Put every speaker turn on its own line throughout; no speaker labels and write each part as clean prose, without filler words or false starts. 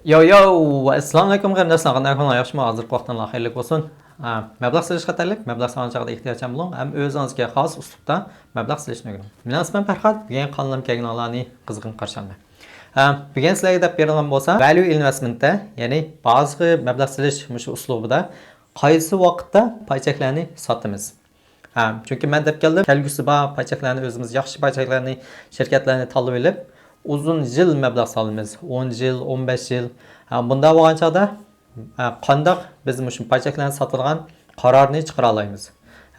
Assalomu alaykum qarindoshlar. Qanday ahvolingiz? Yaxshimi? Hozirgi vaqtdan xayrlik bo'lsin. Mablag' silish qatorlik mablag' soniga ehtiyojim bor. Ham o'zingizga xos uslubda mablag' silishni o'rganing. Men ismim Farhod. Bugun qanlam kelganlarni qizg'in qarshilayman. Bugun sizlarga deb bergan bo'lsa, value investmentda, ya'ni ba'zi mablag' silish mush uslubida qaysi vaqtda paychaklarni sotamiz. Chunki men deb keldim, kelgusi bor paychaklarni o'zimiz yaxshi paychaklarni, shirkatlarni tanlab olib uzun yil mablag' solamiz. 10 yil, 15 yil. Bunda bo'lgan chog'da qandoq biz mush paychaklarni sotadigan qarorni chiqara olamiz.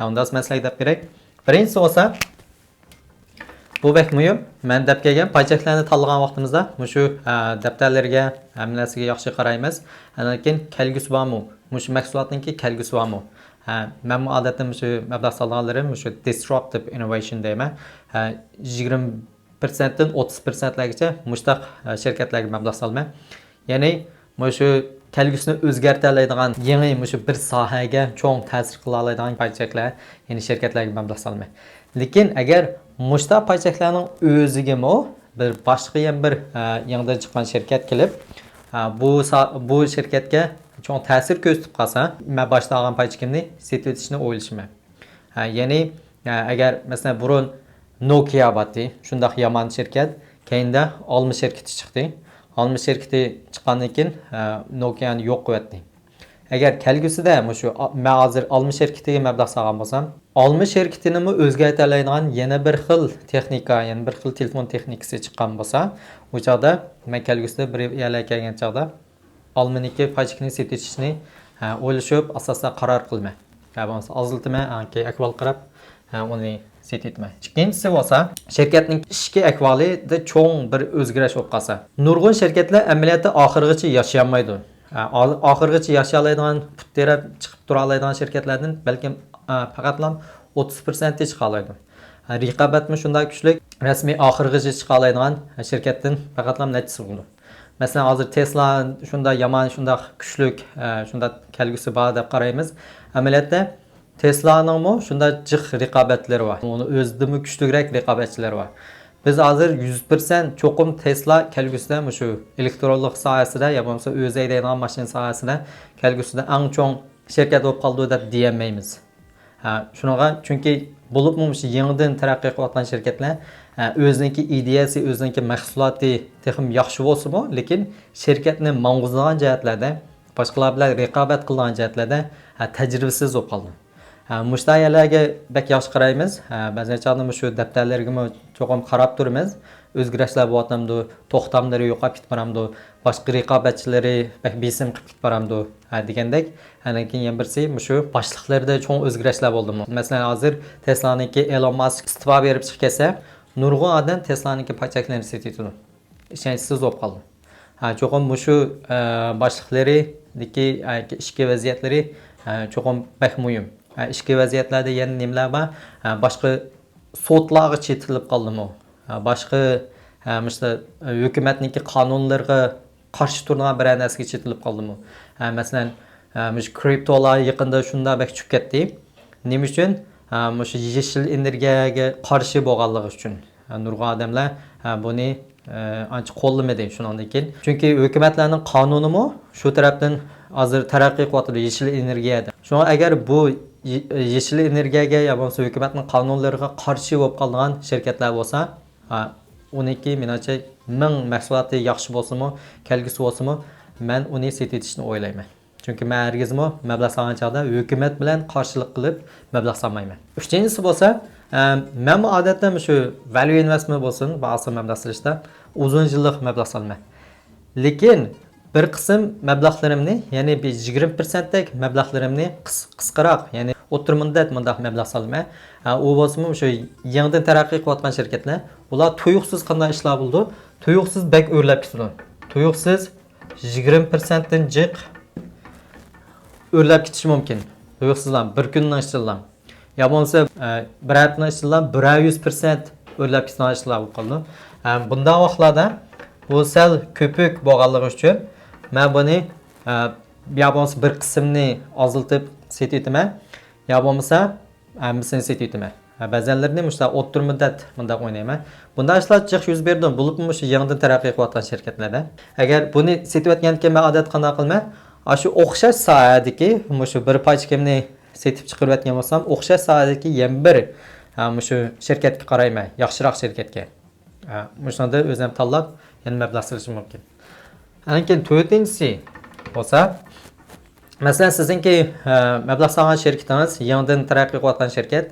Unda sizlarga deb berak. Birinchisi bo'lsa, bu bek muhim. Men deb kelgan paychaklarni tanlagan vaqtimizda mushu daftarlarga, hamlasiga yaxshi qaraymiz. Lekin kelgusi bormi? Mush mahsulotningki kelgusi bormi? Men odatda mushu mablag' solganlarim mushu disruptive innovation deyman. 20%dan 30%largacha mushtaq shirkatlarga mablag' solman. Ya'ni mushu kelgusini o'zgartira oladigan yangi mushu bir sohaga cho'ng ta'sir qila oladigan paychaklar, ya'ni shirkatlarga mablag' solman. Lekin agar mushtaq paychaklarning o'zigami bir boshqa ham bir yangidan chiqqan shirkat kelib, bu shirkatga cho'ng ta'sir ko'rsatib qolsa, men boshlagan paychakimni setib o'tishni o'ylashman. Ya'ni agar masalan burun Nokia batdi, shundaq yomon shirkat, keyinda Olma shirkati chiqdi. Olma shirkati chiqqandan keyin Nokia'ni yo'q qildi. Agar kelgusida shu men hozir Olma shirkatiga mablag' solgan bo'lsam, Olma shirkatini o'zgartira oladigan yana bir xil texnika, yana bir xil telefon texnikasi chiqqan bo'lsa, u chog'da men kelgusida bir yil kelgan chog'da Olmaniki paychakni setishni o'ylashib, asosda qaror qilman. Bo'lmasa aziltma, keyin akval qarab uni setitma. Ikkinchisi bo'lsa, shirkatning ishki ahvolida cho'ng bir o'zgarish bo'lib qolsa. Nurg'un shirkatlar amaliyotda oxirgacha yashay olmaydi. Oxirgacha yashay oladigan, putterab chiqib tura oladigan shirkatlardan balkim faqatlam 30% chiqa oladi. Raqobatmi shunday kuchli, rasmiy oxirgacha chiqa oladigan shirkatdan faqatlam nechtasi bo'ldi. Masalan, hozir Tesla shunda yomon, shunda kuchli, shunda kelgusi bor deb qaraymiz. Amaliyotda Tesla'ningmi shunda jiq raqobatlari bor. Uni o'zidimi kuchliroq raqobatchilari bor. Biz hozir 100% cho'qim Tesla kelgusida shu elektronlik sohasida, yo bo'lmasa o'zi haydaydigan mashina sohasida kelgusida eng cho'ng shirkat bo'lib qoldi deb deyamaymiz. Shunaqa, chunki bo'libmi shu yangidan taraqqiy qilayotgan shirkatlar o'ziniki ideyasi, o'ziniki mahsuloti texnik yaxshi bo'lsa-mu, lekin shirkatni mang'uzlagan jihatlarda, boshqalar bilan raqobat qilgan jihatlarda tajribasiz bo'lib qoldi. Mushtarilarga bak yaxshi qaraymiz. Ba'zan chog'da shu daftarlarga cho'qim qarab turamiz. O'zgarishlar bo'layotgandi, to'xtamlari yo'qolib ketib boramdi, boshqa raqobatchilari bak besim qilib ketib boramdi degandek. Keyin yana birsi shu boshliqlarda cho'ng o'zgarishlar bo'ldimi. Masalan, hozir Tesla'niki Elon Musk istifa berib chiqib kelsa, nurg'un odam Tesla'niki paychaklarni setiydi. Ishonchsiz bo'lib qoldi. Cho'qim shu boshliqlaridagi ishki vaziyatlari cho'qim bak muhim. Ishki vaziyatlarda yana nimalar bor? Boshqa sotlarga chetilib qoldimi? Boshqa hukumatning qonunlariga qarshi turgan bir narsaga chetilib qoldimi? Masalan, kriptolar yaqinda shunda bak tushib ketdi. Nima uchun? Shu yeshil energiyaga qarshi bo'lganligi uchun. Nurg'un odamlar buni ancha qo'llamadi shundan keyin. Chunki hukumatlarning qonunimi shu tarafdan hozir taraqqiy qilyapti yeshil energiyada. Shunga agar bu yeshil energiyaga yo bo'lmasa hukumatning qonunlariga qarshi bo'lib qolgan shirkatlar bo'lsa, uniki menimcha ming mahsuloti yaxshi bo'lsa-mu, kelgusi bo'lsa-mu, men uni setishni o'ylayman. Chunki men hargizmi mablag' solgan chog'da hukumat bilan qarshilik qilib mablag' solmayman. Uchinchisi bo'lsa, men odatda shu value investment bo'lsin, ba'zi mablag' solishda uzun yillik mablag' solman. Lekin bir qism mablag'larimni, ya'ni 20% dak mablag'larimni qisqaroq, ya'ni o'tir muddat mundaq mablag' solman. U bo'lsa-mu shu yangidan taraqqiy qilayotgan shirkatlar, ular tuyuqsiz qanday ishlar bo'ldi? Tuyuqsiz bak o'rlab ketdi. Tuyuqsiz 20% dan jiq o'rlab ketishi mumkin. Tuyuqsizlar bir kundan ishchilar. Ya bo'lmasa bir haftadan ishchilar 100% o'rlab ketgan ishlar bo'lib qoldi. Bunday vaqtlarda bu sal ko'pik bo'lganligi uchun men buni ya bir qismni oziltib setitaman, ya bo'lmasa hammasini setitaman. ba'zanlarini mushta o'ttir muddat bunda o'ynayman. Bunda ishlar jiq yuz berdi. Bo'lib shu yangidan taraqqiy qilayotgan shirkatlarda. Agar buni setayotgandan men odat qanday qilma, shu o'xshash sohadagi shu bir pachkamni setib chiqarayotgan bo'lsam, o'xshash sohadagi yana bir shu shirkatga qarayman, yaxshiroq shirkatga. Shunda o'zim tanlab yana mablag' solishim mumkin. Lekin to'rtinchisi bo'lsa, masalan sizningki mablag' solgan shirkatingiz yangidan taraqqiy qilayotgan shirkat,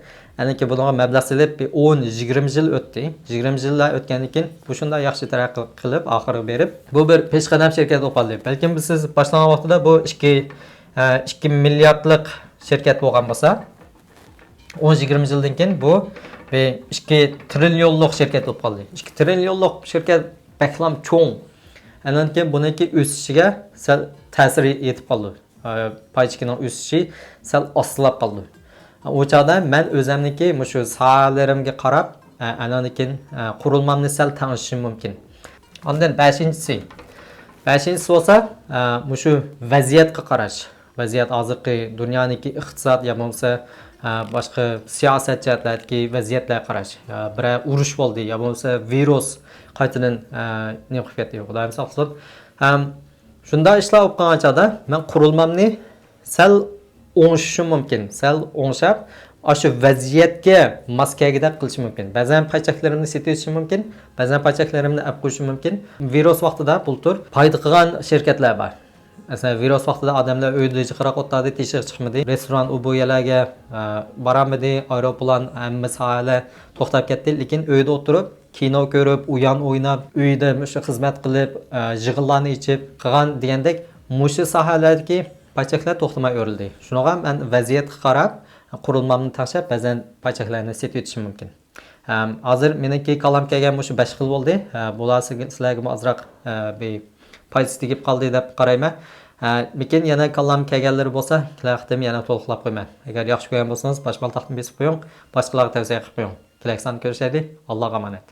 lekin bunga mablag' solib 10-20 yil o'tdi. 20 yillar o'tgandan keyin bu shunday yaxshi taraqqiy qilib, oxiriga berib, bu bir peshqadam shirkat bo'lib qoldi. Balkim siz boshlagan vaqtida bu 2 milliardlik shirkat bo'lgan bo'lsa, 10-20 yildan keyin bu 2 trillionlik shirkat bo'lib qoldi. 2 trillionlik shirkat baklam cho'ng. Andan keyin buniki o'sishiga sal ta'sir etib qoldi. Paychikining o'sishi sal ostlab qoldi. O chaqda men o'zimniki shu sohalarimga qarab, andan keyin qurilmamni sal tanishim mumkin. Ondan 5-inchisi bo'lsa, shu vaziyatga qarash. Vaziyat hozirgi dunyoniki iqtisod ya bo'lsa boshqa siyosat jihatlaridagi vaziyatlarga qarash. Bir urush bo'ldi ya bo'lsa virus qaytadan ne qilib ketdi. Xudoyim saqlasin. Shunda ishlar bo'lib qolgan chaqda men qurilmamni sal o'ngishim mumkin. Sal o'ngshab, shu vaziyatga mos kelgidek qilishim mumkin. Ba'zan pachaklarimni setishim mumkin, ba'zan pachaklarimni olib qo'yishim mumkin. Virus vaqtida bultur foyda qilgan shirkatlar bor. Masalan, virus vaqtida odamlar uyda jiqroq o'tadi, teshik chiqmadi. Restoran u bu yerlarga boramadi, aeroplan hamma sohalar to'xtab ketdi, lekin uyda o'tirib kino ko'rib, uyan o'ynab, uyda shu xizmat qilib, yig'inlarni ichib qilgan degandek mushu sohalardagi pachaklar to'xtamay o'rildi. Shunaqa men vaziyatga qarab, qurilmamni tashlab, ba'zan pachaklarni setib o'tishim mumkin. Hozir meniki qalam kelgan shu 5 xil bo'ldi. Bular sizlarga ozroq bir foyda tegib qoldi deb qarayman. Lekin yana qalam kelganlar bo'lsa, tilaqtim yana to'liqlab qo'yman. Agar yaxshi ko'rgan bo'lsangiz, boshqa taqdim besib qo'ying, boshqalarga tavsiya qilib qo'ying. Tilaksan ko'rishaylik. Allohga omonat.